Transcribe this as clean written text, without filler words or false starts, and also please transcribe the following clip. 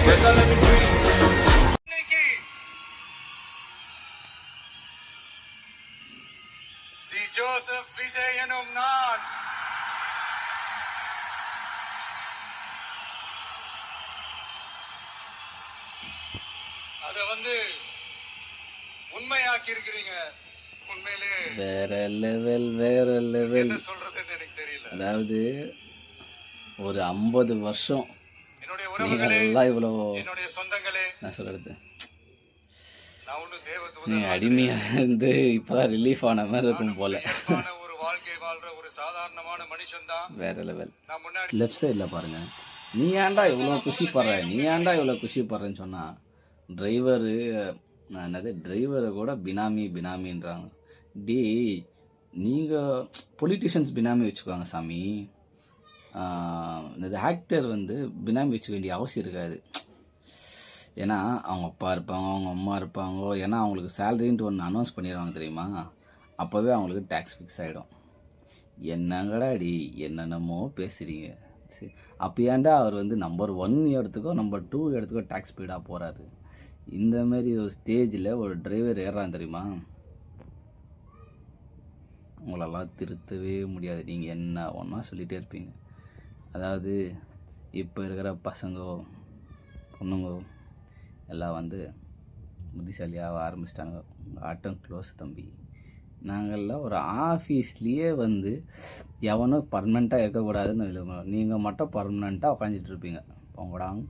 இன்னைக்கு C Joseph Vijay எனும் நான் அத உண்மையாக்கி இருக்கிறீங்க. உண்மையிலே வேற லெவல் என்ன சொல்றதுன்னு எனக்கு தெரியல. அதாவது ஒரு 50 வருஷம் என்னுடைய உறவுகளே, இவ்வளோ என்னுடைய சொந்தங்களே, நான் சொல்கிறது நான் ஒன்றும் தேவ நீ தூதன் அடிமையாக இருந்து இப்போதான் ரிலீஃப் ஆன மாதிரி இருக்கும் போல. ஒரு வாழ்க்கை வாழ்ற ஒரு சாதாரணமான மனுஷன் தான். வேற லெவல். நான் முன்னாடி லெஃப்ட் சைடில் பாருங்கள், நீ ஏன்டா இவ்வளோ குஷி படுறேன்னு சொன்னால் டிரைவரு என்னது டிரைவரை கூட பினாமின்றாங்க. டி நீங்கள் பொலிட்டிஷியன்ஸ் பினாமி வச்சுக்குவாங்க சாமி. இந்த ஆக்டர் பினாமி வச்சுக்க வேண்டிய அவசியம் இருக்காது. ஏன்னா அவங்க அப்பா இருப்பாங்க, அவங்க அம்மா இருப்பாங்க. ஏன்னா அவங்களுக்கு சேலரின்ட்டு ஒன்று அனௌன்ஸ் பண்ணிடுவாங்க தெரியுமா, அப்போவே அவங்களுக்கு டேக்ஸ் ஃபிக்ஸ் ஆகிடும். என்னங்கடா அடி என்னென்னமோ பேசுகிறீங்க. சரி, அப்போ ஏன்டா அவர் நம்பர் 1 இடத்துக்கோ நம்பர் 2 இடத்துக்கோ டேக்ஸ் ஸ்பீடாக போகிறாரு. இந்தமாரி ஒரு ஸ்டேஜில் ஒரு டிரைவர் ஏறான் தெரியுமா, உங்களெல்லாம் திருத்தவே முடியாது. நீங்கள் என்ன ஒன்றா சொல்லிகிட்டே இருப்பீங்க. அதாவது இப்போ இருக்கிற பசங்கோ பொண்ணுங்கோ எல்லாம் புத்திசாலியாக ஆரம்பிச்சிட்டாங்க. ஆட்டம் க்ளோஸ் தம்பி. நாங்கள்லாம் ஒரு ஆஃபீஸ்லேயே எவனும் பர்மனெண்ட்டாக இருக்கக்கூடாதுன்னு எழுதுவோம். நீங்கள் மட்டும் பர்மனெண்ட்டாக உட்காந்துட்டு இருப்பீங்க. போங்கடாங்க.